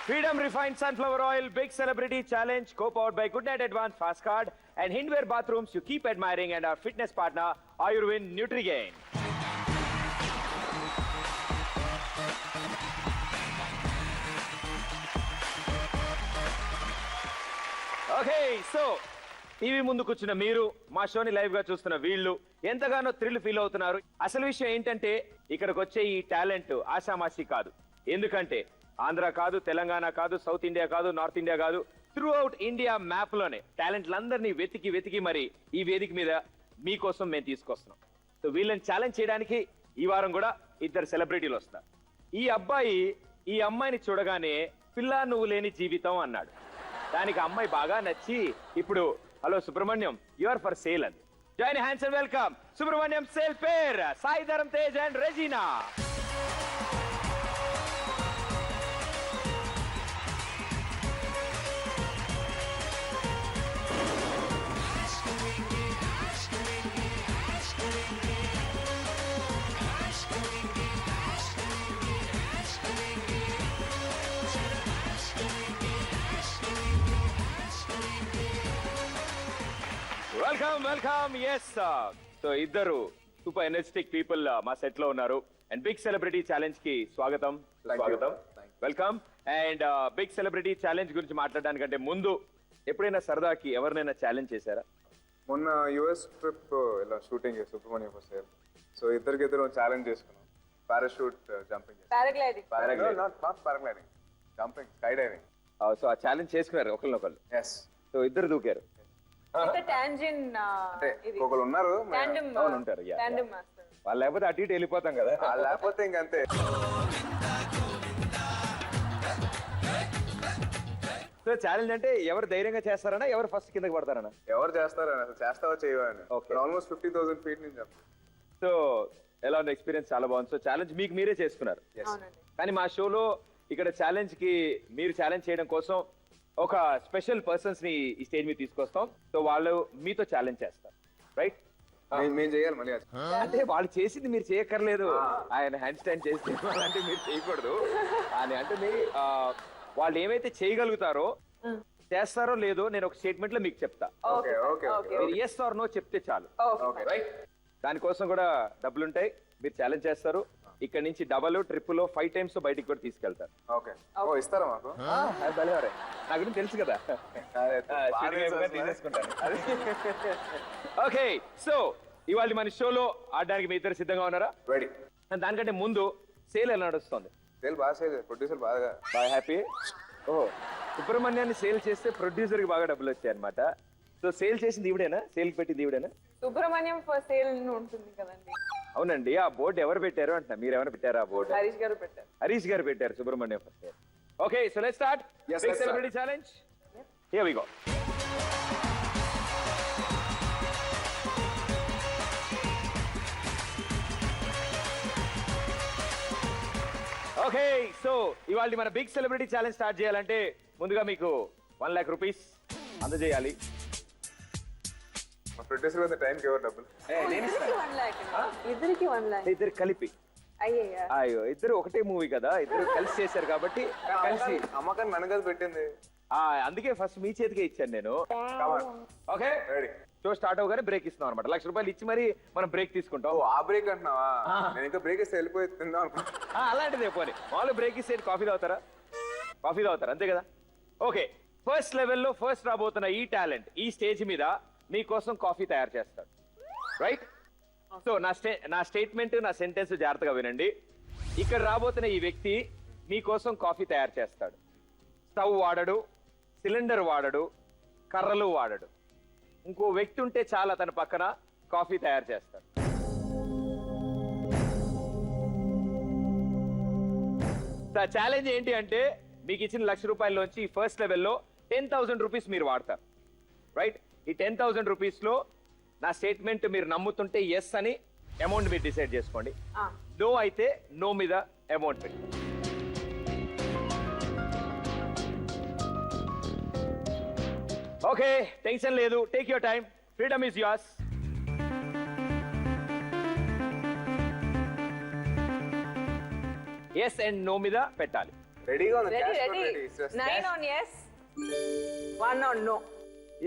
Freedom Refined Sunflower Oil Big Celebrity Challenge, co-powered by Goodnight Advance Fast Card and Hindware Bathrooms you keep admiring, and our fitness partner Ayurvin Nutrigain. Okay, so TV ముందు కూర్చున్న మీరు, మా షోని live గా చూస్తున్న వీళ్ళు ఎంతగానో thrill feel అవుతున్నారు. అసలు విషయం ఏంటంటే ఇక్కడికి వచ్చే ఈ టాలెంట్ ఆషామాషి కాదు. ఎందుకంటే ఆంధ్ర కాదు, తెలంగాణ కాదు, సౌత్ ఇండియా కాదు, నార్త్ ఇండియా కాదు, త్రూ అవుట్ ఇండియా మ్యాప్ లోనే టాలెంట్లందరినీ వెతికి మరి ఈ వేదిక మీద మీకోసం మేము తీసుకొస్తున్నాం. సో వీళ్ళని ఛాలెంజ్ చేయడానికి ఈ వారం కూడా ఇద్దరు సెలబ్రిటీలు వస్తారు. ఈ అబ్బాయి ఈ అమ్మాయిని చూడగానే పిల్ల నువ్వు లేని జీవితం అన్నాడు. దానికి అమ్మాయి బాగా నచ్చి ఇప్పుడు hello Subrahmanyam, you are for sale అంది. Join hands and welcome Subrahmanyam sale pair Sai Dharam Tej and Regina. Welcome. Yes, so ఇద్దరు సూపర్ ఎనర్జెటిక్ పీపుల్ మా సెట్ లో ఉన్నారు. అండ్ బిగ్ సెలబ్రిటీ ఛాలెంజ్ కి స్వాగతం. Welcome. And big celebrity challenge గురించి మాట్లాడడానికంటే ముందు ఎప్పుడైనా సరదాకి ఎవరినైనా ఛాలెంజ్ చేశారా? మొన్న యుఎస్ ట్రిప్ ఇలా షూటింగ్ సుబ్రహ్మణ్యం ఫస్ట్. సో ఇద్దరు ఛాలెంజ్ చేసుకున్నాం. Parachute jumping, paragliding, jumping, sky diving. So ఆ ఛాలెంజ్ చేసుకున్నారు ఒకరినొకరు. ఎస్. సో ఇద్దరు దూకారు. ఒకరు ఉన్నారు, ఉంటారు. వాళ్ళు లేకపోతే అటు ఇటు వెళ్ళిపోతాం కదా, లేకపోతే ఇంకంతే. సో ఛాలెంజ్ అంటే ఎవరు ధైర్యంగా చేస్తారనా, ఎవరు ఫస్ట్ కిందకి పడతారనా? ఎవరు చేస్తారని అసలు చేస్తావో చేయవని. ఆల్మోస్ట్ 50,000 feet నుంచి. సో ఎలా ఉంది ఎక్స్పీరియన్స్? చాలా బాగుంది. సో ఛాలెంజ్ మీకు మీరే చేసుకున్నారు. కానీ మా షోలో ఇక్కడ ఛాలెంజ్ కి మీరు ఛాలెంజ్ చేయడం కోసం ఒక స్పెషల్ పర్సన్స్ ని ఈ స్టేజ్ మీద తీసుకొస్తాం. సో వాళ్ళు మీతో ఛాలెంజ్ చేస్తారు, రైట్? మేము చేయాలి మళ్ళీ. అంటే వాళ్ళు చేసింది మీరు చేయక్కర్లేదు. ఆయన హ్యాండ్ స్టాండ్ చేసి అంటే మీరు చేయకూడదు అని అంటే వాళ్ళు ఏమైతే చేయగలుగుతారో చేస్తారో లేదో నేను ఒక స్టేట్మెంట్ లో మీకు చెప్తా. మీరు ఎస్ ఆర్ నో చెప్తే చాలు, రైట్? దానికోసం కూడా డబ్బులుంటాయి. మీరు ఛాలెంజ్ చేస్తారు. ఇక్కడ నుంచి డబల్, ట్రిపుల్, 5 times బయటికి కూడా తీసుకెళ్తారు. ఇస్తారా మాకు? నా గురించి తెలుసు కదా. ఓకే, సో ఇవాళ మన షోలో ఆడడానికి మీ ఇద్దరు సిద్ధంగా ఉన్నారా? రెడీ. దానికంటే ముందు సేల్ ఎలా నడుస్తుంది? సేల్ బాగా, ప్రొడ్యూసర్ బాగా హ్యాపీ. సుబ్రహ్మణ్యాన్ని సేల్ చేస్తే ప్రొడ్యూసర్ కి బాగా డబ్బులు వచ్చాయి అనమాట. సో సేల్ చేసింది ఈవిడేనా? సేల్ కి పెట్టింది ఈవిడేనా? సుబ్రహ్మణ్యం ఫర్ సేల్ ఉంటుంది కదండి. అవునండి. ఆ బోర్డు ఎవరు పెట్టారు అంటున్నా? మీరు ఎవరు పెట్టారు ఆ బోర్డు? హరీష్ గారు పెట్టారు. హరీష్ గారు పెట్టారు Subrahmanyam for sale. Okay, so let's start big celebrity challenge. Here we go. Okay, so ఇవాళ మన బిగ్ సెలబ్రిటీ ఛాలెంజ్ స్టార్ట్ చేయాలంటే ముందుగా మీకు 1 lakh rupees అందజేయాలి. ప్రొడ్యూసర్ వద్ద టైంకి ఎవరు డబ్బులు? ఇద్దరికి కలిపి. అయ్యో, ఇద్దరు ఒకటే మూవీ కదా, ఇద్దరు కలిసి చేశారు కాబట్టి కలిసి. అమ్మకాన్ని నన్ను కదా పెట్టింది, అందుకే ఫస్ట్ మీ చేతికే ఇచ్చాను నేను. Okay, ready. షో స్టార్ట్ అవగానే బ్రేక్ ఇస్తున్నాం అనమాట. 1 lakh rupees ఇచ్చి మరి మనం బ్రేక్ తీసుకుంటాం. ఆ బ్రేక్ అంటున్నావా? నేను ఇంకా బ్రేక్ ఇస్తే వెళ్ళిపోయి తిందాం అనుకుంటా. అలాంటిదే పోనీ. మామూలు బ్రేక్ ఇస్తే కాఫీ తాగుతారా? కాఫీ తాగుతారు అంతే కదా. ఓకే, ఫస్ట్ లెవెల్లో ఫస్ట్ రాబోతున్న ఈ టాలెంట్ ఈ స్టేజ్ మీద మీకోసం కాఫీ తయారు చేస్తాడు, రైట్? సో నా స్టేట్మెంట్, నా సెంటెన్స్ జాగ్రత్తగా వినండి. ఇక్కడ రాబోతున్న ఈ వ్యక్తి మీకోసం కాఫీ తయారు చేస్తాడు. స్టవ్ వాడడు, సిలిండర్ వాడడు, కర్రలు వాడడు. ఇంకో వ్యక్తి ఉంటే చాలా తన పక్కన కాఫీ తయారు చేస్తాడు. ఛాలెంజ్ ఏంటి అంటే మీకు ఇచ్చిన 1 lakh రూపాయల్లోంచి ఫస్ట్ లెవెల్లో 10,000 rupees మీరు వాడతారు, రైట్? ఈ 10,000 rupees లో నా స్టేట్మెంట్ మీరు నమ్ముతుంటే ఎస్ అని అమౌంట్ మీరు డిసైడ్ చేసుకోండి. నో అయితే నో మీద అమౌంట్ పెట్టి. ఓకే, టెన్షన్ లేదు. Take your time. Freedom is yours. Yes and no మీద పెట్టాలి. రెడీగా ఉంది రెడీ cash రెడీ కూడా ready. It's just 9 cash. on yes 1 on no.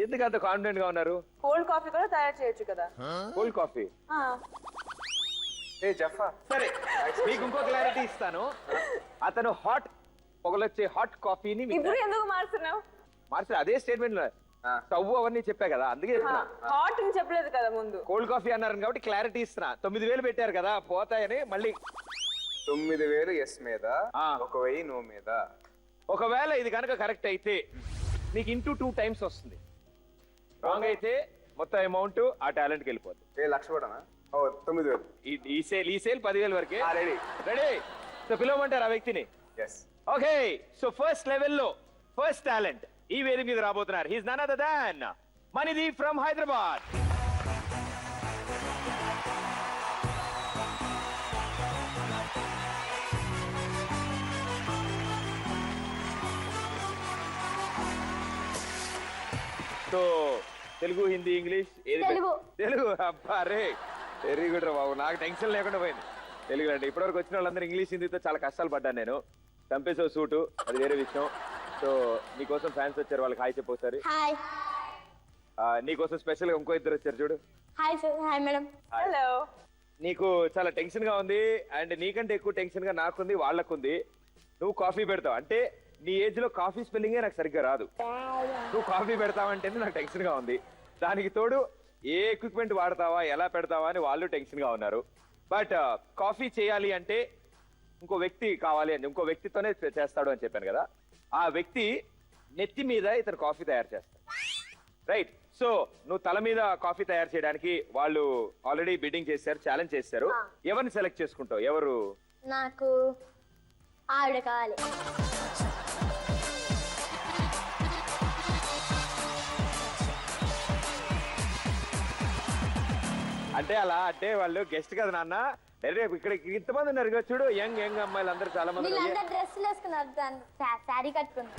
ఎందుకు అంత కాన్ఫిడెంట్ గా ఉన్నారు? కోల్డ్ కాఫీ కూడా తయారు చేయొచ్చు కదా. Cold coffee. ఏ జఫా సరే మీకు ఇంకో క్లారిటీ ఇస్తాను. అతను హాట్ పొగలొచ్చే హాట్ కాఫీని ఇప్పుడు ఎందుకు మారుతున్నావు? మార్చి అదే స్టేట్మెంట్ లో స్టవ్ అవన్నీ చెప్పా కదా, అందుకే చెప్తున్నా. హాట్ అని చెప్పలేదు కదా ముందు. కోల్డ్ కాఫీ అన్నారు కాబట్టి క్లారిటీ ఇస్తున్నా. 9,000 పెట్టారు కదా పోతాయని మళ్ళీ 9,000 ఎస్ మీద, ఆ. 1,000 నో మీద. ఒకవేళ ఇది కనుక కరెక్ట్ అయితే నీకు ఇంటూ 2 times వస్తుంది. రాంగ్ అయితే మొత్తం అమౌంట్ ఆ టాలెంట్ కి వెళ్ళిపోతుంది. లక్ష కూడా 9,000. ఈ సేల్ 10,000 వరకే. Ready ready. సో పిలవమంటారు ఆ వ్యక్తిని. ఎస్. ఓకే సో ఫస్ట్ లెవెల్లో ఫస్ట్ టాలెంట్ ఈ వేదిక మీద రాబోతున్నారు. He's none other than Manideep from Hyderabad. So Telugu, Hindi, English ఏది తెలుగు. తెలుగు. అబ్బా రే వెరీ గుడ్ రా బాబు, నాకు టెన్షన్ లేకుండా పోయింది. తెలుగు అంటే ఇప్పటివరకు వచ్చిన వాళ్ళందరూ ఇంగ్లీష్, హిందీతో చాలా కష్టాలు పడ్డాను నేను. చంపేసావు సూటు, అది వేరే విషయం. సో నీకోసం ఫ్యాన్స్ వచ్చారు, వాళ్ళకి హాయ్ చెప్పు ఒకసారి. హాయ్ నీకోసం స్పెషల్ గా ఇంకో ఇద్దరు వచ్చారు చూడు. Hi sir. Hi madam. Hello. నీకు చాలా టెన్షన్ గా ఉంది, అండ్ నీకంటే ఎక్కువ టెన్షన్ గా నాకుంది, వాళ్ళకుంది. నువ్వు కాఫీ పెడతావు అంటే నీ ఏజ్ లో కాఫీ స్పెల్లింగే నాకు సరిగ్గా రాదు. నువ్వు కాఫీ పెడతావంటేనే నాకు టెన్షన్ గా ఉంది. దానికి తోడు ఏ ఎక్విప్మెంట్ వాడతావా, ఎలా పెడతావా అని వాళ్ళు టెన్షన్ గా ఉన్నారు. బట్ కాఫీ చేయాలి అంటే ఇంకో వ్యక్తి కావాలి అని, ఇంకో వ్యక్తితోనే చేస్తాడు అని చెప్పాను కదా. ఆ వ్యక్తి నెత్తి మీద ఇతను కాఫీ తయారు చేస్తాడు. రైట్. సో నువ్వు తల మీద కాఫీ తయారు చేయడానికి వాళ్ళు ఆల్రెడీ బిడ్డింగ్ చేశారు, ఛాలెంజ్ చేశారు. ఎవరిని సెలెక్ట్ చేసుకుంటావు? ఎవరు? నాకు ఆవిడ కావాలి. అంటే అలా అంటే వాళ్ళు గెస్ట్ కదా నాన్న. రేపు ఇక్కడ ఇంతమంది ఉన్నారు కదా చూడు, యంగ్ యంగ్ అమ్మాయిలు అందరూ చాలా మంది ఉన్నారు. వీళ్ళంతా డ్రెస్సులు వేసుకున్నారు, శారీ కట్టుకున్నారు.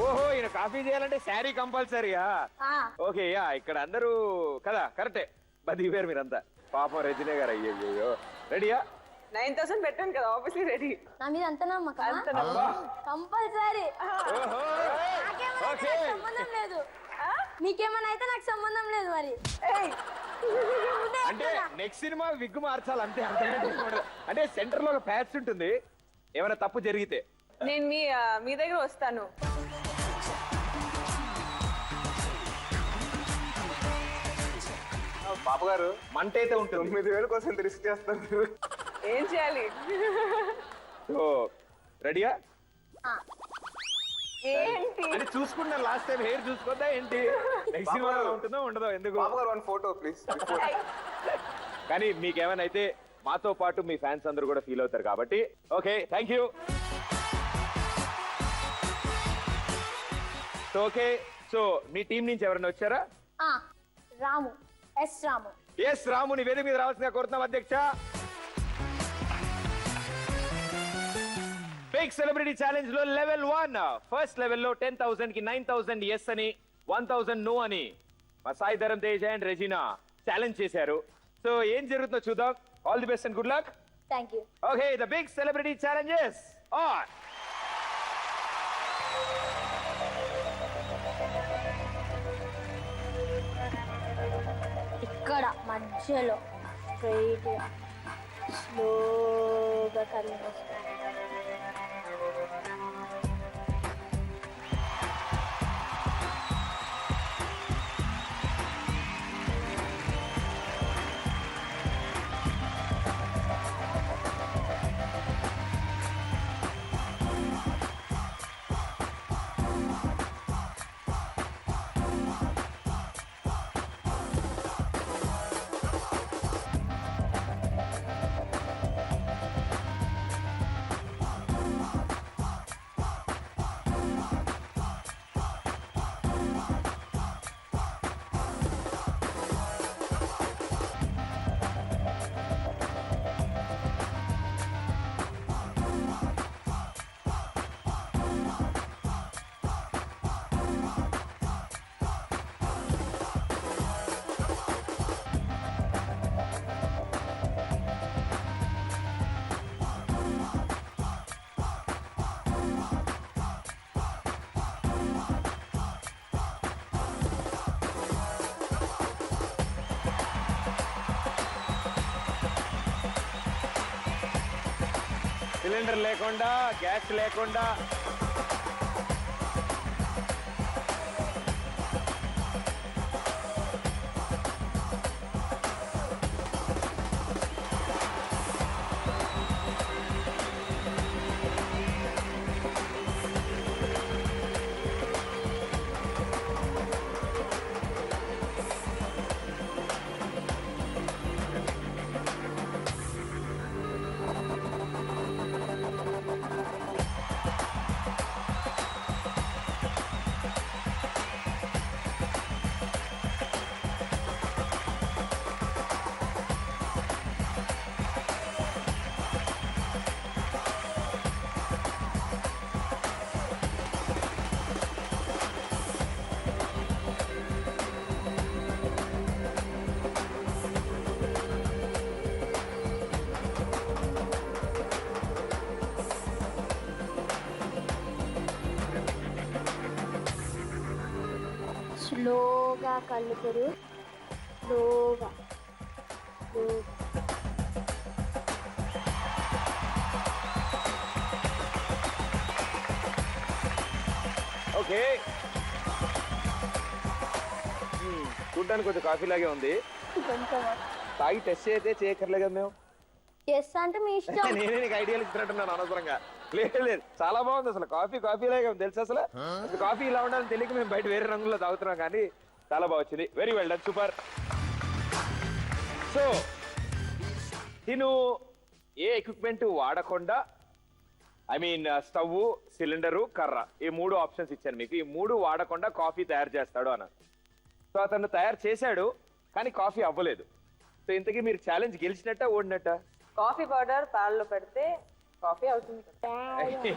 ఓహో ఈయన కాఫీ చేయాలంటే శారీ కంపల్సరీయా? ఓకే యా, ఇక్కడ అందరూ కదా కరెక్టే. బతికిపోయారు మీరంతా. పాపం రజనీ గారు. అయ్యో రెడీయా? 9,000 పెట్టాను కదా, ఆబ్వియస్లీ రెడీ. నా మీద అంత నమ్మకం. అంత నమ్మకం. కంపల్సరీ. ఓహో ఓకే. సంబంధం లేదు. నీకేమన్నా అయితే నాకు సంబంధం లేదు మరి. అంటే నెక్స్ట్ సినిమా విగ్గు మార్చాలి అంతే, అంతకంటే అంటే సెంటర్ లో ఒక ప్యాచ్ ఉంటుంది, ఏమైనా తప్పు జరిగితే. నేను మీ దగ్గర వస్తాను. పాప గారు మంట అయితే ఉంటుంది. 9,000 కోసం రిస్క్ చేస్తారు. ఏం చేయాలి? సో రెడీయా? ఏంటి అంటే చూసుకున్నా లాస్ట్ టైం హెయిర్ చూసుకోద్దా ఏంటి? నెక్స్ట్ సినిమాలో ఉంటుందో ఉండదో ఎందుకు? పాప గారు 1 ఫోటో ప్లీజ్. కానీ మీకేమైనా అయితే మాతో పాటు మీ ఫ్యాన్స్ అందరూ కూడా ఫీల్ అవుతారు కాబట్టి. Okay thank you. So okay, so me team నుంచి ఎవరైనా వచ్చారా? రాము. ఎస్ రాము. ఎస్ రాముని వేదిక మీద రావాల్సిందిగా కోరుతున్నాం అధ్యక్ష. బిగ్ సెలబ్రిటీ ఛాలెంజ్ లో లెవెల్ 1 ఫస్ట్ లెవెల్ లో 10,000 కి 9,000 ఎస్ అని, 1,000 నో అని మా Sai Dharam Tej and Regina challenge చేశారు. సో ఏం జరుగుతుందో చూద్దాం. All the best and good luck. Thank you. Okay the big celebrity challenges on. ఇక్కడ మధ్యలో స్ట్రైట్ గా స్లోగా కదిలిస్తాను. సిలిండర్ లేకుండా, గ్యాస్ లేకుండా. స్లోగా కళ్ళు తెరువు. స్లోగా ఓకే, చూడ్డానికి కొంచెం కాఫీ లాగే ఉంది. కొంచెం తాగి టెస్ట్ అయితే చేయక్కర్లే కదా మేము. చేస్తా అంటే మీ ఇష్టం. నేనే నీకు ఐడియాలు ఇస్తున్నట్టున్నాను అనవసరంగా. లేదు లేదు, చాలా బాగుంది అసలు. కాఫీ లాగే ఉంది తెలుసు అసలు. కాఫీ ఇలా ఉండాలని తెలియక మేము బయట వేరే రంగుల్లో తాగుతున్నాం, కానీ చాలా బాగా వచ్చింది. Very well done, super. So నేను ఏ ఎక్విప్మెంట్ వాడకుండా, ఐ మీన్ స్టవ్, సిలిండరు, కర్ర, ఈ 3 ఆప్షన్స్ ఇచ్చాను మీకు. ఈ 3 వాడకుండా కాఫీ తయారు చేస్తాడు అన్న. సో అతను తయారు చేశాడు, కానీ కాఫీ అవ్వలేదు. సో ఇంతకీ మీరు ఛాలెంజ్ గెలిచినట్ట ఓడినట్ట? కాఫీ పౌడర్ పాలలో పెడితే కాఫీ అవుతుంది కదా.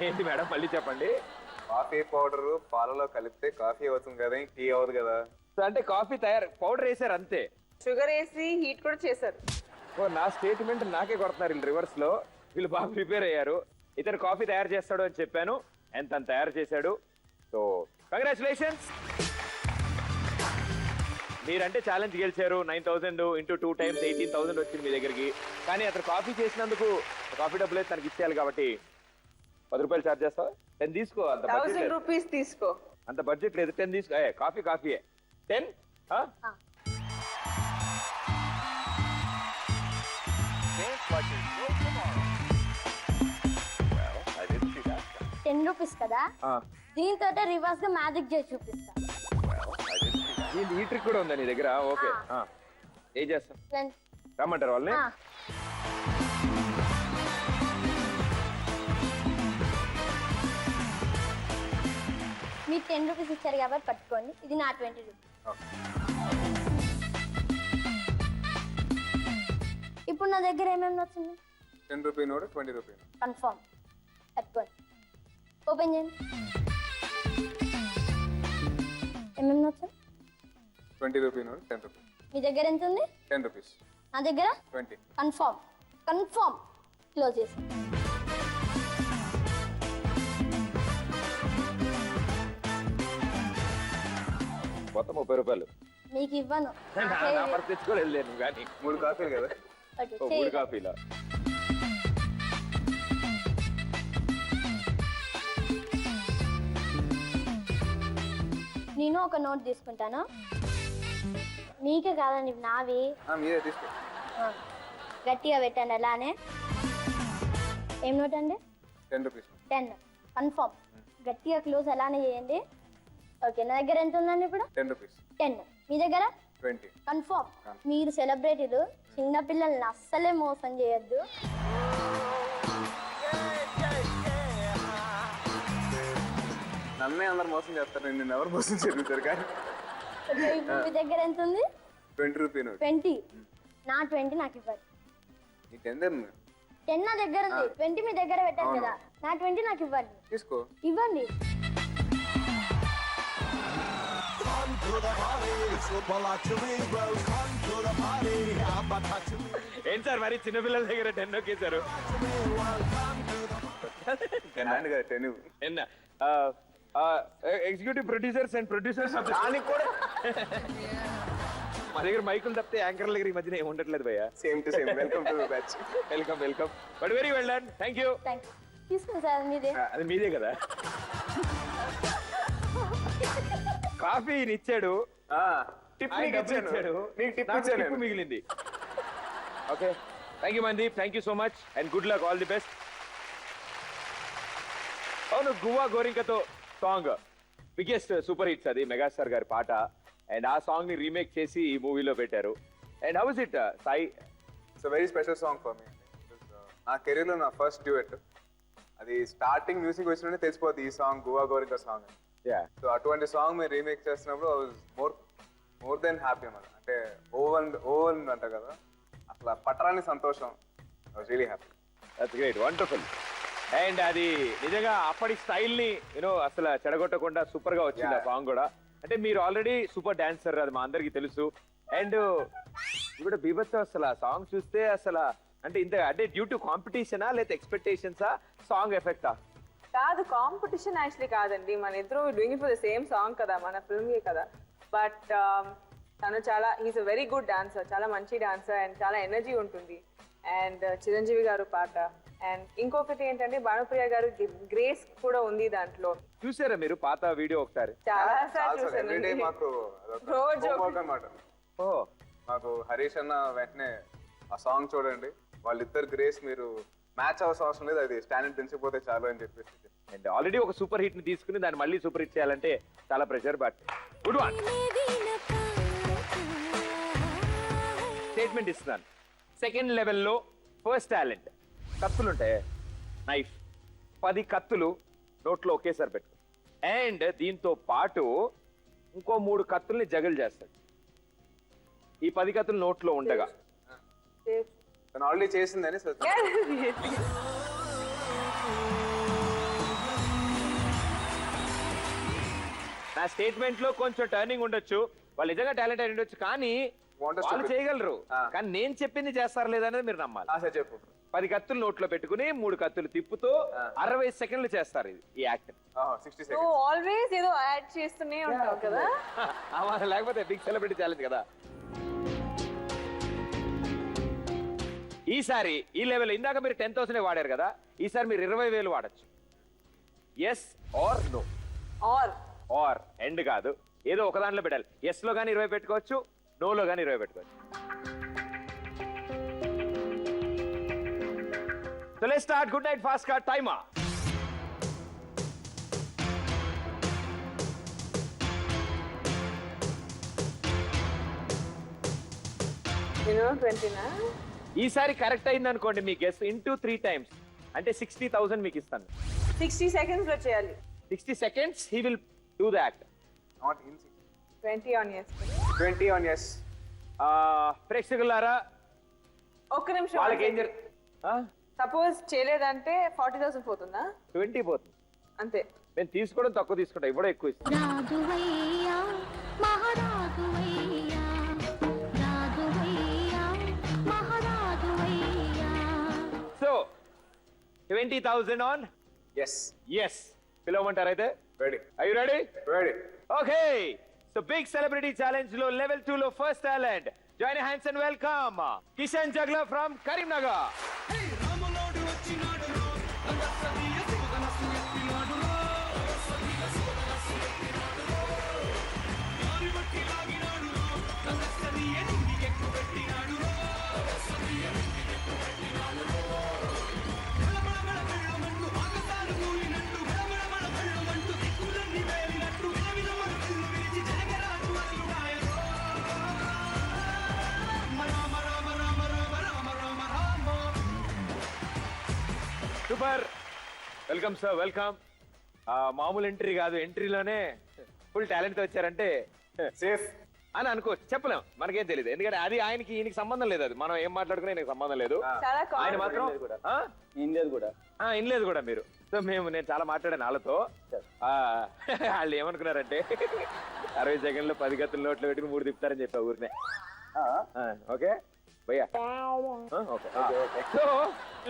ఏంటి మేడం మళ్ళీ చెప్పండి. కాఫీ పౌడర్ పాలలో కలిపితే కాఫీ అవుతుంది కదా, టీ అవ్వదు కదా. సో అంటే కాఫీ పౌడర్ వేసారు అంతే. షుగర్ వేసి హీట్ కూడా చేశారు. ఓ, నా స్టేట్మెంట్ నాకే కొడుతున్నారు వీళ్ళు రివర్స్ లో. వీళ్ళు బాగా ప్రిపేర్ అయ్యారు. ఇతను కాఫీ తయారు చేస్తాడు అని చెప్పాను, అండ్ తను తయారు చేశాడు. సో కంగ్రాచులేషన్స్, మీరంటే ఛాలెంజ్ గెలిచారు. 9,000 ఇంటూ 2 times 18,000 వచ్చింది మీ దగ్గరికి. కానీ అతను కాఫీ చేసినందుకు కాఫీ డబ్బులు అయితే తనకి ఇచ్చేయాలి కాబట్టి 10 రూపాయలు ఛార్జ్ చేస్తావా? 10 తీసుకో. అంత బడ్జెట్ 1000 లేదు. రూపీస్ తీసుకో. అంత బడ్జెట్ లేదు, 10 తీసుకో. కాఫీ 10. ₹10 కదా, దీంతో రివర్స్ గా మ్యాజిక్ చేసి చూపిస్తా. ఈ ట్రిక్ కూడా ఉందా నీ దగ్గర? ఓకే, ఏం చేస్తాం? రమ్మంటారు వాళ్ళని. మీరు ₹10 ఇచ్చారు కాబట్టి పట్టుకోండి, ఇది నా ₹20. ఇప్పుడు నా దగ్గర ఏమేమి వచ్చింది? 10 rupee note, 20 rupee note. Confirm. పట్టుకోండి, ఓపెన్ చేయండి. ఏమేమి వచ్చింది? 20 రూపీ నోట్, 10 రూపీ. మీ దగ్గర ఎంత ఉంది? 10 రూపీస్. నా దగ్గర 20. కన్ఫర్మ్. క్లోజ్ చేసి మొత్తం 30 రూపాయలు. మీకు ఇవ్వను. నా పర్స్ తెచ్చుకోలేదు నేను, కానీ 3 కాఫీలు కదా. ఓకే, 3 కాఫీలా? నేను ఒక నోట్ తీసుకుంటాను. మీకే కాదండి, నావి. మీరే తీసుకో. గట్టిగా పెట్టండి అలానే. ఏం నోట్ అండి? 10 రూపీస్. 10 కన్ఫర్మ్. గట్టిగా క్లోజ్ అలానే చేయండి. ఓకే, నా దగ్గర ఎంత ఉందండి ఇప్పుడు? 10 రూపీస్. 10. మీ దగ్గర 20. కన్ఫర్మ్. మీరు సెలబ్రిటీలు, చిన్న పిల్లల్ని అస్సలే మోసం చేయొద్దు. నన్నే అందరు మోసం చేస్తారు, నిన్ను ఎవరు మోసం చేస్తారు? కానీ ఓకే, ఇప్పుడు మీ దగ్గర ఎంత ఉంది? 20 రూపీ నోట్. 20. నా 20 నాకు ఇవ్వండి. ఈ 10 10 నా దగ్గర ఉంది, 20 మీ దగ్గర పెట్టాను కదా. నా 20 నాకు ఇవ్వండి. తీసుకో. ఇవ్వండి. ఏంటి సార్ మరి చిన్నపిల్లల దగ్గర 10 నొక్కేశారు? 10. ఎగ్జిక్యూటివ్ ప్రొడ్యూసర్స్ అండ్ ప్రొడ్యూసర్స్ దానికి కూడా మా దగ్గర మైకులు తప్పితే యాంకర్ల దగ్గర ఈ మధ్యన ఏమి ఉండట్లేదు భయ్య. Same to same. Welcome to batch. Welcome welcome but very well done. Thank you. Thank you. తీసుకోండి సార్ మీదే. అది మీదే కదా. కాఫీ ఇచ్చాడు, టిప్ ఆయన నీకు డబ్బులు ఇచ్చాను. ఇచ్చాడు, నీకు టిప్ నాకు ఇచ్చాను. టిప్ మిగిలింది. Okay thank you Mandeep, thank you so much and good luck, all the best. అవును, Guvva గోరింకతో song biggest super hits, అది మెగాస్టార్ గారి పాట. అండ్ ఆ సాంగ్ ని రీమేక్ చేసి ఈ మూవీలో పెట్టారు. And how is it Sai? It's very special song for me. నా కెరీర్ లో నా ఫస్ట్ డ్యూయట్. అది స్టార్టింగ్ మ్యూజిక్ వచ్చినట్టే తెలిసిపోతుంది ఈ సాంగ్ గువా గోరింక సాంగ్ అని. యా, సో అటువంటి సాంగ్ మీరు రీమేక్ చేస్తున్నప్పుడు I was more than happy అన్నమాట. అంటే ఓవన్ అంట కదా, అట్లా పట్టరాని సంతోషం. I was really happy. That's great, wonderful. And అది నిజంగా అప్పటి స్టైల్ ని యూనో అసలు చెడగొట్టకుండా సూపర్ గా వచ్చింది ఆ సాంగ్ కూడా. అంటే మీరు ఆల్రెడీ సూపర్ డాన్సర్, అది మా అందరికి తెలుసు. అండ్ ఇప్పుడు బీభత్సం అసలు ఆ సాంగ్ చూస్తే అసలు అంటే ఇంత అంటే డ్యూ టు కాంపిటీషనా లేదా ఎక్స్పెక్టేషన్సా, సాంగ్ ఎఫెక్టా? కాదు, కాంపిటీషన్ యాక్చువల్లీ కాదండి. మన ఇద్దరు doing it for the same song కదా, మన ఫిల్మ్ కదా. బట్ తను చాలా he's a very good dancer, చాలా మంచి డాన్సర్ అండ్ చాలా ఎనర్జీ ఉంటుంది. అండ్ చిరంజీవి గారు పాట. అండ్ ఇంకొకటి ఏంటంటే భానుప్రియ గారు గ్రేస్ కూడా ఉంది దాంట్లో. చూసారా మీరు పాత వీడియో ఒకసారి? చాలా సార్లు ఎవ్రీడే చూసాను. మాకు రోజు అన్నమాట. ఓ మాకు హరీష్ అన్న వెంటనే ఆ సాంగ్ చూడండి, వాళ్ళిద్దరు గ్రేస్ మీరు మ్యాచ్ అవ్వాల్సిన అవసరం లేదు, అది స్టాండర్డ్ తెలిసిపోతే చాలు అని చెప్పేసి. అండ్ ఆల్రెడీ ఒక సూపర్ హిట్ ని తీసుకుని దాన్ని మళ్ళీ సూపర్ హిట్ చేయాలంటే చాలా pressure. But good one. Statement ఇస్తున్నాను. సెకండ్ లెవెల్లో ఫస్ట్ టాలెంట్, కత్తులుంటాయి, నైఫ్, 10 కత్తులు నోట్లో ఒకేసారి పెట్టు. అండ్ దీంతో పాటు ఇంకో 3 కత్తుల్ని జగల్ చేస్తాడు. ఈ 10 కత్తులు నోట్లో ఉండగా తను ఆల్రెడీ చేసిందని నా స్టేట్మెంట్ లో కొంచెం టర్నింగ్ ఉండొచ్చు, వాళ్ళు నిజంగా టాలెంట్ అయి ఉండొచ్చు, కానీ వాళ్ళు చేయగలరు. కానీ నేను చెప్పింది చేస్తారు లేదనేది మీరు నమ్మాలి. చెప్పు. 10 కత్తులు నోట్లో పెట్టుకుని 3 కత్తులు తిప్పుతూ 60 సెకండ్లు చేస్తారు ఇది ఈ యాక్ట్. 60 నువ్వు సెకండ్స్. ఆల్వేస్ ఏదో యాడ్ చేస్తూనే ఉంటావు కదా. లేకపోతే బిగ్ సెలబ్రిటీ ఛాలెంజ్ కదా. ఈసారి ఈ లెవెల్, ఇందాక మీరు 10,000 వాడారు కదా, ఈసారి మీరు 20,000 వాడచ్చు. Yes or no. Or end కాదు, ఏదో ఒక దాంట్లో పెట్టాలి. ఎస్ లో కానీ 20 పెట్టుకోవచ్చు, నోలో కానీ 20 పెట్టుకోవచ్చు. So let's start. Good night, fast card timer. నేను 20నా? ఈసారి కరెక్ట్ అయింది అనుకోండి మీ గెస్ ఇంటూ 3 times అంటే 60,000 మీకు ఇస్తాను. 60 seconds లో చేయాలి. 60 seconds he will do the act. Not in 60. 20 on yes. 20 on yes. ప్రేక్షకులారా ఒక్క నిమిషం. వాళ్ళకి ఏం సపోజ్ చేయలేదంటే 40,000 పోతుందా? 20 పోతుంది అంతే. నేను తీసుకోవడం తక్కువ తీసుకుంటా, ఇవ్వడం ఎక్కువ ఇస్తాను. రాజువయ్యా మహారాజువయ్యా, రాజువయ్యా మహారాజువయ్యా. So 20,000 on Yes. yes. పిలవమంటారు అయితే? Ready. Are you ready? Ready. Okay. So big celebrity challenge లో level 2 లో first talent. Join your hands and welcome Kishan Jagla from Karimnagar. Super, welcome sir, welcome. మామూలు ఎంట్రీ కాదు, ఎంట్రీలోనే full talent తో వచ్చారంటే Safe. అని అనుకోవచ్చు. చెప్పలేం, మనకేం తెలియదు, ఎందుకంటే అది ఆయనకి ఈయనకి సంబంధం లేదు. అది మనం ఏం మాట్లాడుకునే ఆయనకి సంబంధం లేదు. చాలా ఆయన మాత్రం ఇన్లేదు కూడా మీరు. సో నేను చాలా మాట్లాడాను వాళ్ళతో. వాళ్ళు ఏమనుకున్నారంటే 60 సెకండ్లు 10 గతుల నోట్లో పెట్టుకుని 3 తిప్పుతారని చెప్పా ఊరినే. ఓకే భయ్యా, ఓకే. సో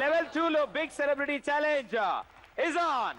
లెవెల్ 2 లో big celebrity challenge is on.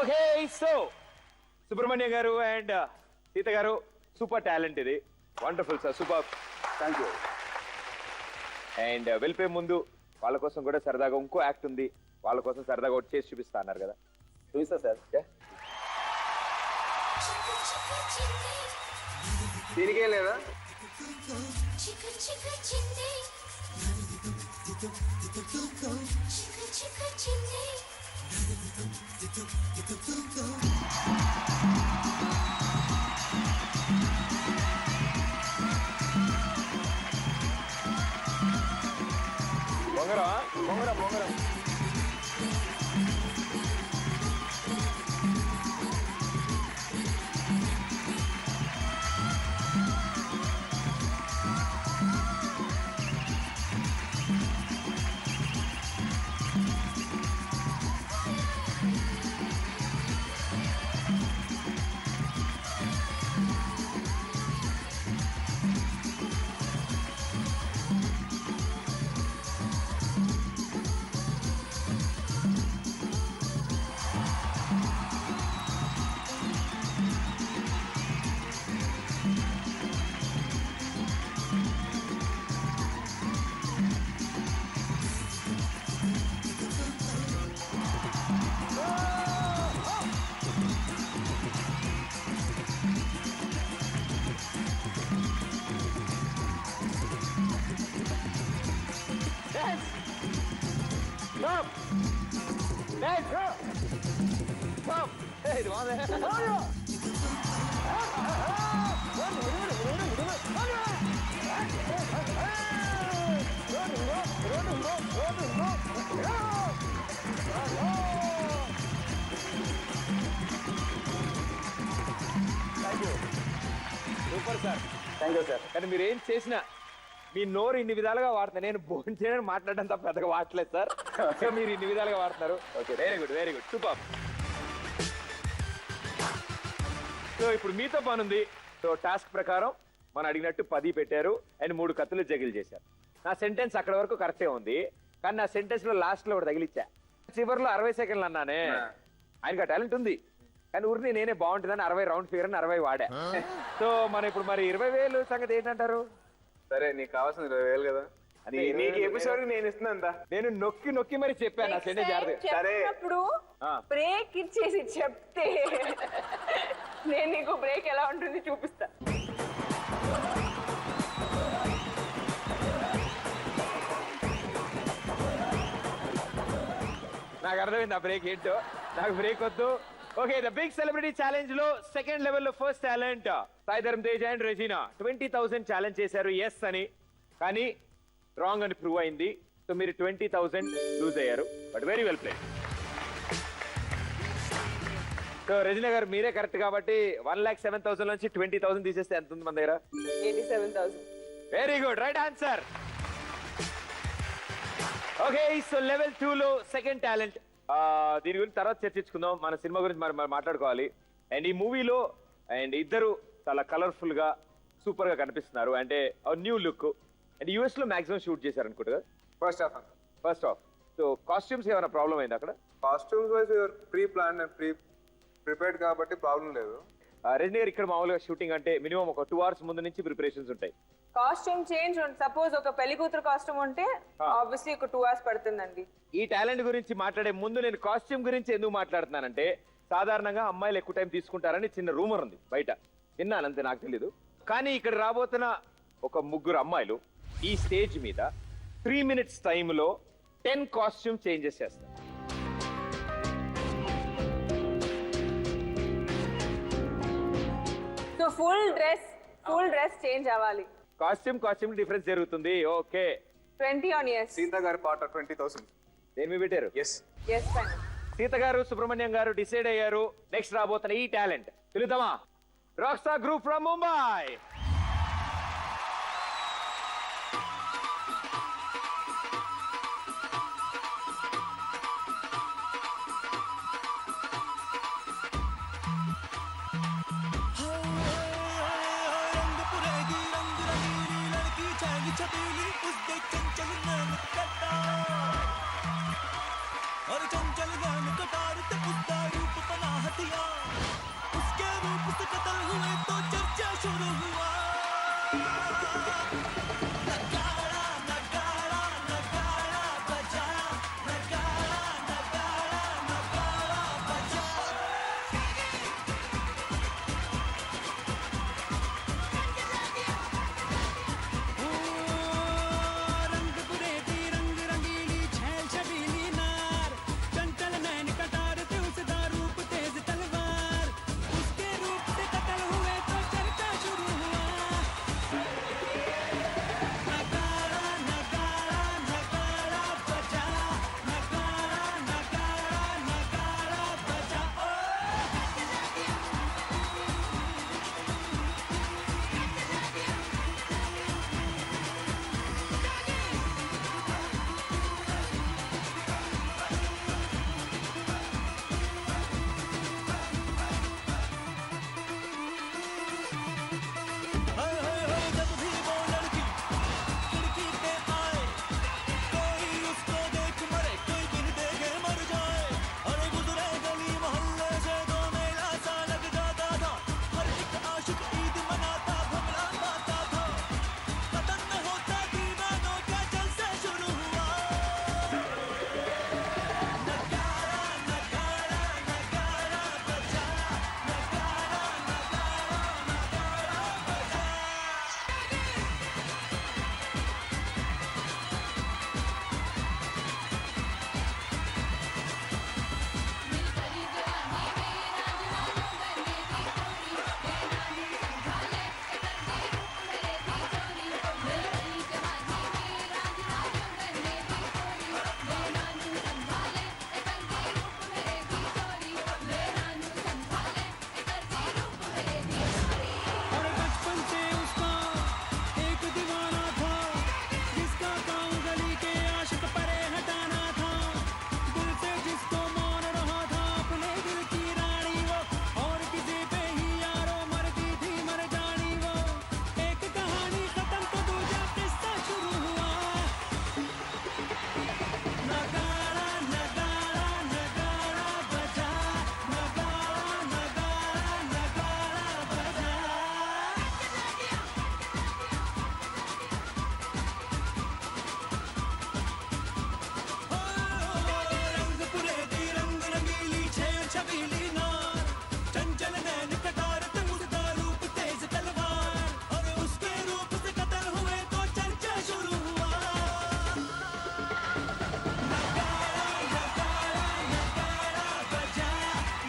Okay so Subrahmanyam గారు అండ్ సీత గారు సూపర్ టాలెంట్ ఇది, wonderful sir, super. Thank you. And వెళ్ళిపోయే ముందు వాళ్ళ కోసం కూడా సరదాగా ఇంకో యాక్ట్ ఉంది, వాళ్ళ కోసం సరదాగా ఒకటి చేసి చూపిస్తా అన్నారు కదా, చూపిస్తా సార్. దీనికే లేదా? బొంగరం బొంగరం బొంగరం. Stop! Dad, stop! Stop! Hey, do you want that? Oh, yeah! Super sir, thank you sir. కానీ మీరు ఏం చేసినా మీ నోరు ఇన్ని విధాలుగా వాడుతున్నారు. నేను భోజనం చేయడానికి మాట్లాడడం తప్ప పెద్దగా వాడలేదు సార్. సో మీరు ఇన్ని విధాలుగా వాడుతున్నారు. Okay, very good super. So ఇప్పుడు మీతో పని ఉంది. సో టాస్క్ ప్రకారం మనం అడిగినట్టు 10 పెట్టారు అండ్ 3 కత్తులు జగిల్ చేశారు. నా సెంటెన్స్ అక్కడ వరకు కరెక్టే ఉంది, కానీ నా సెంటెన్స్ లో లాస్ట్ లో ఒకటి తగిలిచ్చా. చివరిలో 60 సెకండ్లు అన్నానే. ఆయనకి ఆ టాలెంట్ ఉంది, కానీ ఊరిని నేనే బాగుంటుందని 60 రౌండ్ ఫిగర్ అని 60 వాడా. సో మన ఇప్పుడు మరి 20,000 సంగతి ఏంటంటారు? సరే, నీకు కావాల్సింది 20,000 కదా. నీకు ఎపిసోడ్ నేను ఇస్తున్నా అంత. నేను నొక్కి నొక్కి మరి చెప్పాను నా సెంటెన్స్ జాగ్రత్త. సరే. చెప్పినప్పుడు ఆ. బ్రేక్ ఇచ్చేసి చెప్తే నేను నీకు బ్రేక్ ఎలా ఉంటుంది చూపిస్తా. నాకు అర్థమైంది ఆ బ్రేక్ ఏంటో. నాకు బ్రేక్ వద్దు. Okay, the big celebrity challenge లో సెకండ్ లెవెల్ లో first talent Sai Dharam Tej and Regina 20,000 challenge చేశారు ఎస్ అని, కానీ రాంగ్ అని ప్రూవ్ అయింది. సో మీరు 20,000 లూజ్ అయ్యారు, but very well played. So Regina గారు మీరే కరెక్ట్ కాబట్టి 1,07,000 నుంచి 20,000 తీసేస్తే ఎంత ఉంది మన దగ్గర? 87,000. Very good, right answer. Okay, so level 2 లో సెకండ్ టాలెంట్. దీని గురించి తర్వాత చర్చించుకుందాం. మన సినిమా గురించి మనం మాట్లాడుకోవాలి. అండ్ ఈ మూవీలో అండ్ ఇద్దరు చాలా కలర్ఫుల్ గా సూపర్ గా కనిపిస్తున్నారు. అంటే న్యూ లుక్. అండ్ యూఎస్ లో మాక్సిమం షూట్ చేశారు అనుకుంటా. ఫస్ట్ హాఫ్ అంత. First half. సో కాస్ట్యూమ్స్ ఏమైనా ప్రాబ్లం అయింది అక్కడ? Costumes wise pre plan and prepared కాబట్టి ప్రాబ్లం లేదు. రజనీ గారు, ఇక్కడ మామూలుగా షూటింగ్ అంటే మినిమం ఒక 2 hours ముందు నుంచి ప్రిపరేషన్స్ ఉంటాయి. కాస్ట్యూమ్ చేంజ్ సపోజ్ ఒక పెళ్లి కూతురు కాస్ట్యూమ్ ఉంటే ఆబ్వియస్లీ ఒక 2 hours పడుతుందండి. ఈ టాలెంట్ గురించి మాట్లాడే ముందు నేను కాస్ట్యూమ్ గురించి ఎందుకు మాట్లాడుతున్నానంటే, సాధారణంగా అమ్మాయిలు ఎక్కువ టైం తీసుకుంటారని చిన్న రూమర్ ఉంది బయట, విన్నానంతే, నాకు తెలీదు. కానీ ఇక్కడ రాబోతున్న ఒక 3 అమ్మాయిలు ఈ స్టేజ్ మీద 3 minutes టైంలో 10 కాస్ట్యూమ్ చేంజెస్ చేస్తారు. సో ఫుల్ డ్రెస్ చేంజ్ అవ్వాలి. కాస్ట్యూమ్ డిఫరెన్స్ జరుగుతుంది. Okay, 20 on yes. సీత గారి పాట 20,000. దేని మీద పెట్టారు? ఎస్. Yes, fine. సీత గారు, సుబ్రహ్మణ్యం గారు డిసైడ్ అయ్యారు. నెక్స్ట్ రాబోతున్న ఈ టాలెంట్ పిలుద్దామా? Rock star group from Mumbai. और चंचल गान कटार ते उसका रूप बना दिया, उसके रूप से कत्ल हुए तो चर्चा शुरू हुआ। नगाड़ा नगाड़ा नगाड़ा बजा, नगाड़ा नगाड़ा नगाड़ा बजा। रंग बुरेदी रंग रंगीली छैल छबीली नार, चंचल नैन कटार थे उसका रूप तेज तलवार, उसके रूप से कत्ल हुए तो चर्चा शुरू हुआ। नगाड़ा नगाड़ा नगाड़ा बजा, नगाड़ा नगाड़ा नगाड़ा बजा। जब भी वो लड़की खिड़की पे आए, कोई उसको देख मरे, कोई दिन देखे मर जाए। अरे गुजरे गली मोहल्ले से तो मेला सा लग जाता था, हर एक आशिक ईद मनाता भमला पाता था। कतन में होता दीवानों का जलसा शुरू हुआ। नगाड़ा नगाड़ा नगाड़ा बजा, नगाड़ा नगाड़ा नगाड़ा बजा। और बचपन से उसका एक दीवाना था, जिसका काम गली के आशिक परे हटाना था। दिल से जिसको मान रहा था अपने दिल की रानी वो, और किसी पे ही यारो मरती थी मर जानी वो। एक कहानी खत्म तो दूसरा किस्सा शुरू हुआ। नगाड़ा नगाड़ा नगाड़ा बजा, नगाड़ा नगाड़ा नगाड़ा बजा। रंग पुरेदी रंग रंगीली छैल छबीली नार, चंचल नैन कटार थे उसका रूप तेज तलवार, और उसके रूप से कत्ल हुए तो चर्चा शुरू हुआ। नगाड़ा नगाड़ा नगाड़ा बजा,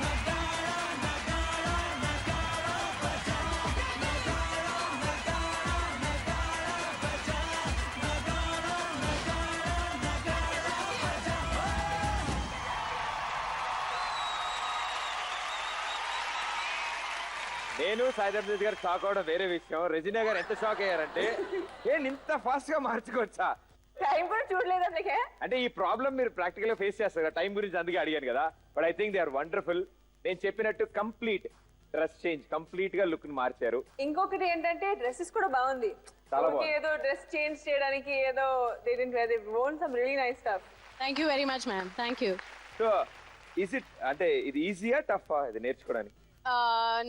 नगाड़ा नगाड़ा नगाड़ा बजा, नगाड़ा नगाड़ा नगाड़ा बजा, नगाड़ा नगाड़ा नगाड़ा बजा। నేను సాయిధర్ తేజ్ గారు షాక్ అవడం వేరే విషయం. రెజినా గారు ఎంత షాక్ అయ్యారంటే ఏంటి ఇంత ఫాస్ట్ గా మార్చుకోవచ్చా టైం కూడా చూడలేదు అందుకే. అంటే ఈ ప్రాబ్లం మీరు ప్రాక్టికల్ గా ఫేస్ చేస్తారు కదా, టైం గురించి అందుకే అడిగాను కదా. But I think they are wonderful. నేను చెప్పినట్టు కంప్లీట్ డ్రెస్ చేంజ్, కంప్లీట్ గా లుక్ ని మార్చారు. ఇంకొకటి ఏంటంటే డ్రెస్సెస్ కూడా బాగుంది. చాలా ఓకే, బాగుంది. ఏదో డ్రెస్ చేంజ్ చేయడానికి ఏదో they didn't wear, they worn some really nice stuff. Thank you very much, ma'am. Thank you. So is it అంటే ఇది ఈజీయా టఫా ఇది నేర్చుకోవడానికి?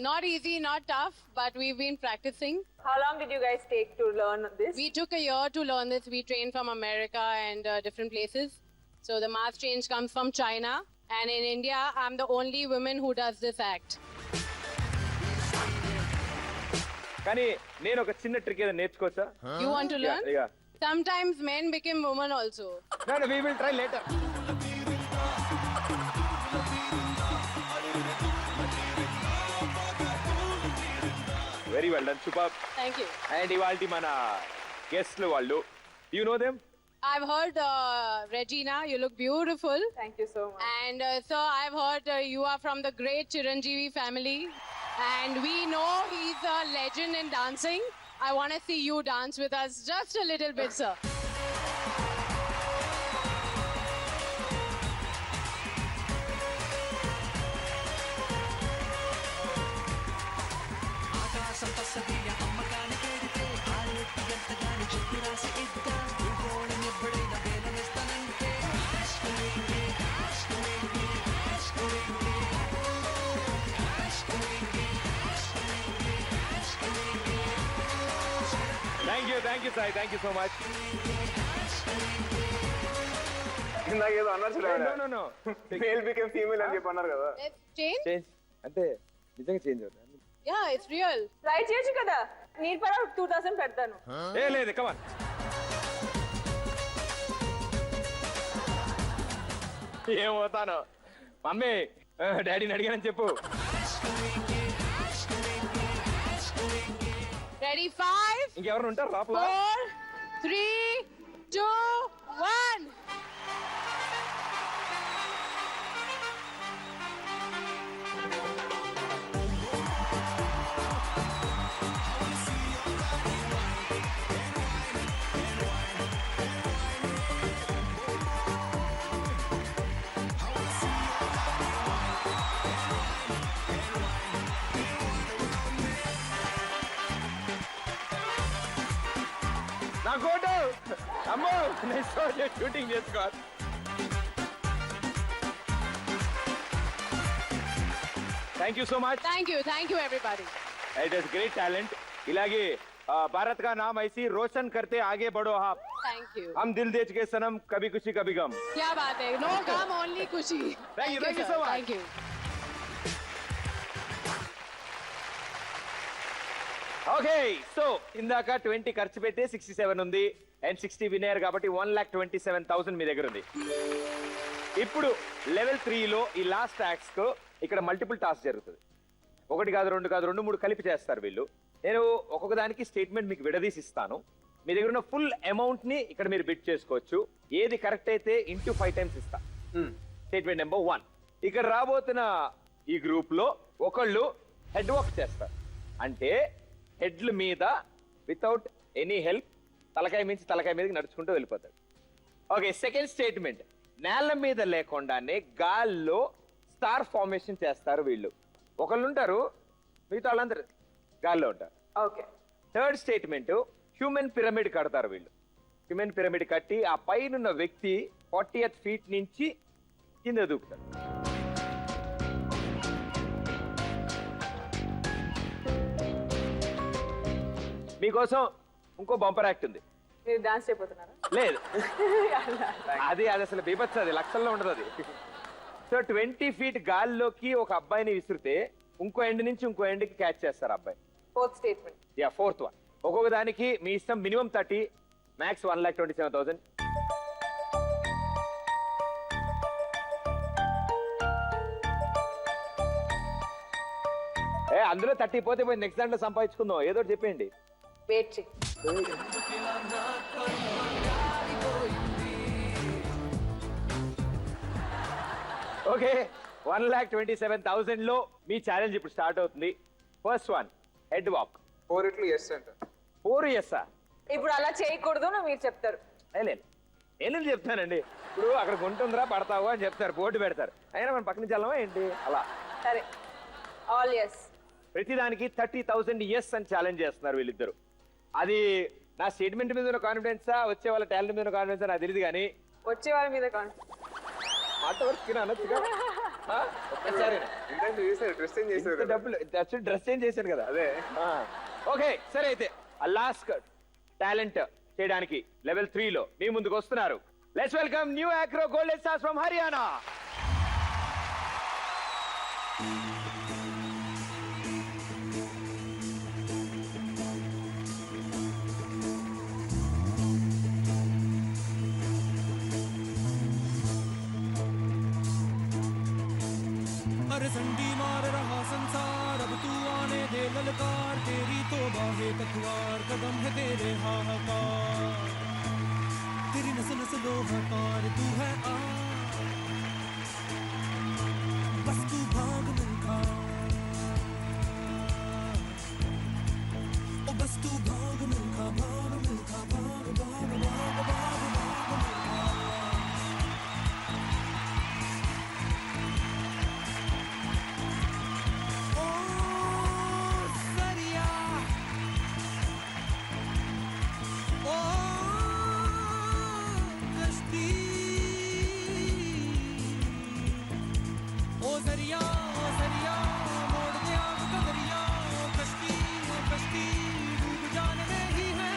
Not easy, not tough, but we've been practicing. How long did you guys take to learn this? We took a year to learn this. We trained from America and different places. So the mass change comes from China. And in India, I'm the only woman who does this act. కానీ నేను ఒక చిన్న trick ఏదో నేర్చుకోవచ్చా? You want to learn? Yeah. Sometimes men become women also. No, we will try later. Very well done, superb. Thank you. And ఇవాల్టి మన గెస్ట్లు వాళ్ళు, you know them? I've heard Regina, you look beautiful. Thank you so much. And sir, I've heard you are from the great Chiranjeevi family. And we know he's a legend in dancing. I want to see you dance with us just a little bit, sir. Thank you Sai, thank you so much. ఇందాక ఏదో అన్నారు చూడండి, no male become female అని చెప్పి అన్నారు కదా. Let's change. Change అంటే నిజంగా చేంజ్ అవుతుంది. Yeah, it's real. ట్రై చేయొచ్చు కదా, నీట్ పర 2000 పెడతాను. ఏ లేదు, కమాన్. ఏమవుతాను మమ్మీ, డాడీని అడిగానని చెప్పు. Ready? 5, ఇంకెవరు ఉంటారు లోపల? 4, 3, 2, 1. నా కోటు అమ్మో, నేను షూటింగ్ చేసుకో. Thank you so much. Thank you everybody. It is great talent. इलागे भारत का नाम ऐसी रोशन करते आगे बढ़ो आप. Thank you. हम दिल दे चुके सनम, कभी खुशी कभी गम. क्या बात है, no gum, only खुशी. Thank you sir. so much. Thank you. Okay, so ఇందాక 20 ఖర్చు పెట్టి 67 ఉంది అండ్ 60 వినర్ కాబట్టి 1,27,000 మీ దగ్గర ఉంది. ఇప్పుడు లెవెల్ 3లో ఈ లాస్ట్ టాస్క్ ఇక్కడ మల్టిపుల్ టాస్క్ జరుగుతుంది. ఒకటి కాదు, రెండు కాదు, 2, 3 కలిపి చేస్తారు వీళ్ళు. నేను ఒక్కొక్క దానికి స్టేట్మెంట్ మీకు విడదీసి ఇస్తాను. మీ దగ్గర ఉన్న ఫుల్ అమౌంట్ ని ఇక్కడ మీరు బిట్ చేసుకోవచ్చు. ఏది కరెక్ట్ అయితే ఇంటూ 5 టైమ్స్ ఇస్తా. స్టేట్మెంట్ నెంబర్ 1, ఇక్కడ రాబోతున్న ఈ గ్రూప్ లో ఒకళ్ళు హెడ్ వాక్ చేస్తారు. అంటే హెడ్ల మీద వితౌట్ ఎనీ హెల్ప్ తలకాయ మించి తలకాయ మీదకి నడుచుకుంటూ వెళ్ళిపోతాడు. ఓకే, సెకండ్ స్టేట్మెంట్, నేల మీద లేకుండానే గాల్లో స్టార్ ఫార్మేషన్ చేస్తారు వీళ్ళు. ఒకళ్ళు ఉంటారు, మిగతా వాళ్ళందరూ గాల్లో ఉంటారు. Okay. Third statement, human pyramid కడతారు వీళ్ళు. హ్యూమన్ పిరమిడ్ కట్టి ఆ పైనున్న వ్యక్తి 40th ఫీట్ నుంచి కింద దూకుతాడు. మీకోసం ఇంకో బంపర్ యాక్ట్ ఉంది. మీరు డాన్స్ చేయబోతున్నారా? లేదు, అది అసలు బీభత్స, అది లక్షల్లో ఉండదు అది. సో 20 ఫీట్ గాల్లోకి ఒక అబ్బాయిని విసిరితే ఇంకో ఎండ్ నుంచి ఇంకో ఎండ్కి క్యాచ్ చేస్తారు అబ్బాయి. Fourth statement. Yeah, fourth one. ఒక్కొక్క దానికి మీ ఇష్టం, మినిమం 30, మ్యాక్స్ 1,27,000. అందులో 30 పోతే పోయి నెక్స్ట్ దాంట్లో సంపాదించుకుందాం, ఏదో ఒకటి చెప్పేయండి. వెయిట్ చెయ్. ఓకే, 1,27,000 లో మీ ఛాలెంజ్ ఇప్పుడు స్టార్ట్ అవుతుంది. First one, head walk. 4 ఇట్లు ఎస్ అంట. 4 ఇయర్సా? ఇప్పుడు అలా చేయకూడదు అని మీరు చెప్తారు. లేదు, నేను చెప్తానండి. ఇప్పుడు అక్కడ గుంటుందిరా పడతావు అని చెప్తారు, బోర్డు పెడతారు, అయినా మనం పక్క నుంచి వెళ్ళమా ఏంటి అలా. సరే, ఆల్ ఎస్. ప్రతిదానికి 30,000 ఎస్ అని ఛాలెంజ్ చేస్తున్నారు వీళ్ళిద్దరు. అది నా స్టేట్మెంట్ మీద ఉన్న కాన్ఫిడెన్సా, వచ్చే వాళ్ళ టాలెంట్ మీద ఉన్న కాన్ఫిడెన్సా నాకు తెలియదు, కానీ వచ్చే వాళ్ళ మీద అంతవరకు అనొచ్చుగా. ఒక్కసారి ఇంటర్వ్యూ చేశారు, డ్రెస్ చేంజ్ చేశారు కదా. డబ్బులు డ్రెస్ చేంజ్ చేశాను కదా. అదే. ఓకే, సరే అయితే ఆ లాస్ట్ టాలెంట్ చేయడానికి లెవెల్ 3లో మీ ముందుకు వస్తున్నారు. Let's welcome new acro golden stars from Haryana. हर संडी मार रहा संसार, अब तू आने दे ललकार, तेरी तो बाहे तकवार, कदम है तेरे हाहाकार, तेरी नस नस लोहाकार, तू है आ बस तू भाग मिलखा, ओ बस तू भाग मिलखा, भाग मिलखा, भाग भाग भाग भाग भाग मोड़ दे आग का दरिया, कश्ती कश्ती डूब जाने में ही है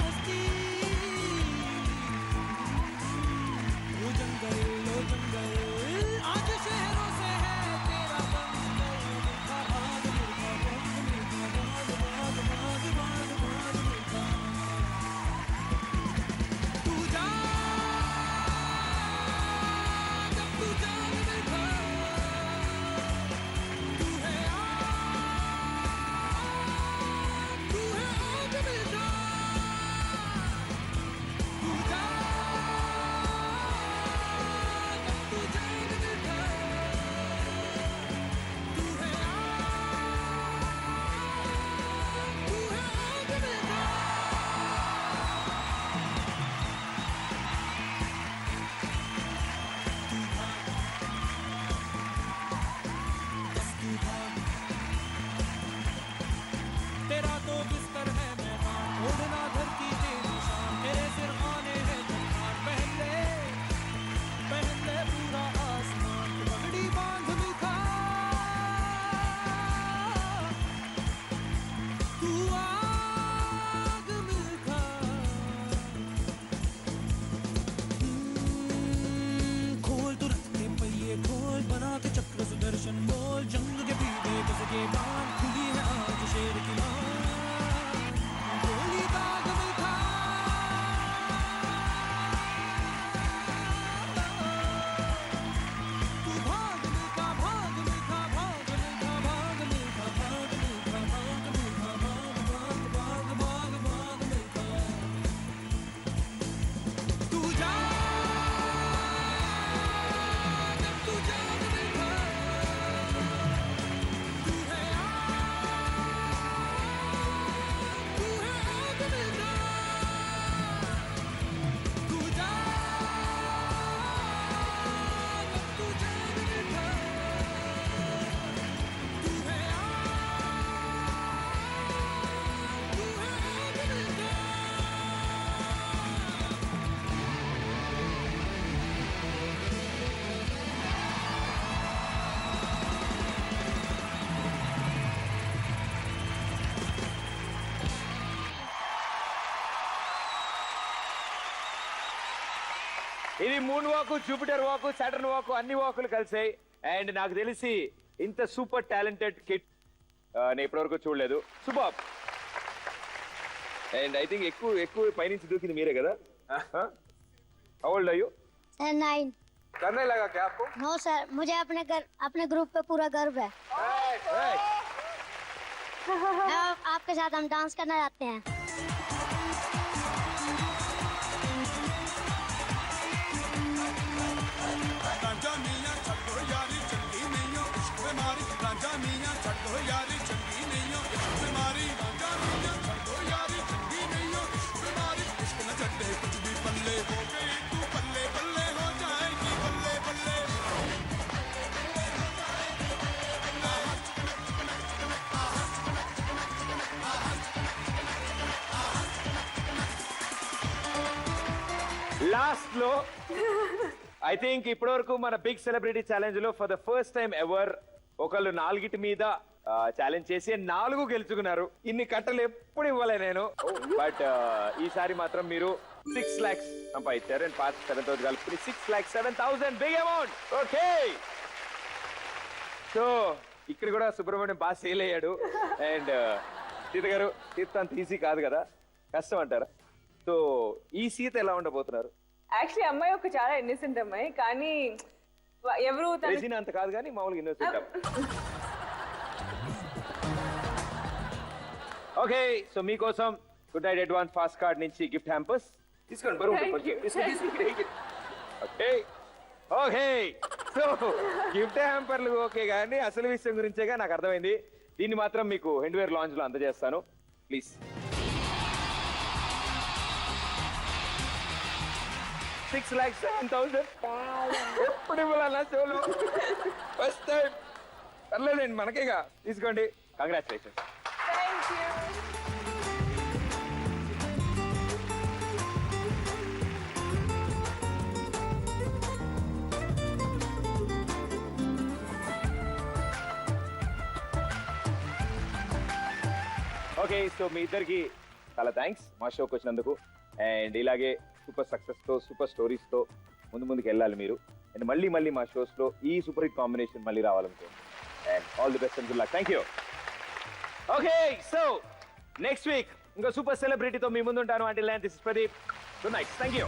ఇది moon walk, Jupiter walk, Saturn walk అన్ని వాకులు కలిసాయి. అండ్ నాకు తెలిసి ఇంత సూపర్ టాలెంటెడ్ కిడ్ నేను ఇప్పటివరకు చూడలేదు. సూపర్. అండ్ ఐ థింక్ ఎక్కువ పైనుంచి దూకింది మీరే కదా? How old are you? Sir 9. करने लगा क्या आपको? नो सर, मुझे अपने ग्रुप पे पूरा गर्व है. आपके साथ हम डांस करना चाहते हैं. राजा मियां छड़ो यारी चंगी नहीं हो इश्क मारी राजा मियां छड़ो यारी चंगी नहीं हो इश्क मारी राजा मियां छड़ो यारी चंगी नहीं हो इश्क मारी इश्क न छड़े कुछ भी पल्ले हो गई तू पल्ले पल्ले हो जाएगी बल्ले बल्ले లాస్ట్ లో ఐ థింక్ ఇప్పటివరకు మన బిగ్ సెలబ్రిటీ ఛాలెంజ్ లో for the first time ever ఒకళ్ళు 4 మీద ఛాలెంజ్ చేసి 4 గెలుచుకున్నారు. ఇన్ని కట్టలు ఎప్పుడు ఇవ్వలే నేను. బట్ ఈసారి మాత్రం మీరు 6 lakhs సంపాదించారు. అండ్ పాత 7,000 కలుపుకుని 6,07,000 బిగ్ అమౌంట్. ఓకే, సో ఇక్కడ కూడా సుబ్రహ్మణ్యం బాగా సేల్ అయ్యాడు. అండ్ సీత గారు, సీత అంత ఈజీ కాదు కదా, కష్టం అంటారా? సో ఈ సీత ఎలా ఉండబోతున్నారు? యాక్చువల్లీ అమ్మాయి ఒక చాలా ఇన్నోసెంట్ అమ్మాయి, కానీ ఎవరు రెజినా అంత కాదు కానీ మామూలుగా ఇన్నోసెంట్. ఓకే, సో మీకోసం Goodknight advance fast card నుంచి గిఫ్ట్ హ్యాంపర్స్ తీసుకోండి. బరువు ఓకే ఓకే, సో గిఫ్ట్ హ్యాంపర్లు ఓకే, కానీ అసలు విషయం గురించేగా నాకు అర్థమైంది. దీన్ని మాత్రం మీకు హెండ్వేర్ లాంజ్ లో అందజేస్తాను ప్లీజ్. 6,07,000 ఎప్పుడు ఇవ్వాలన్నా షోలో ఫస్ట్ టైం. పర్లేదండి, మనకేగా, తీసుకోండి. Congratulations. Thank you. Okay, so మీ ఇద్దరికి చాలా థ్యాంక్స్ మా షోకి వచ్చినందుకు. అండ్ ఇలాగే సూపర్ సక్సెస్ తో, సూపర్ స్టోరీస్ తో ముందుకు వెళ్ళాలి మీరు. అండ్ మళ్ళీ మా షోస్ లో ఈ సూపర్ హిట్ కాంబినేషన్ మళ్ళీ రావాలనుకో. And all the best and good luck. Thank you. Okay, so next week ఇంకో సూపర్ సెలబ్రిటీతో మీ ముందు ఉంటాను. Until then this is Pradeep. Good night. Thank you.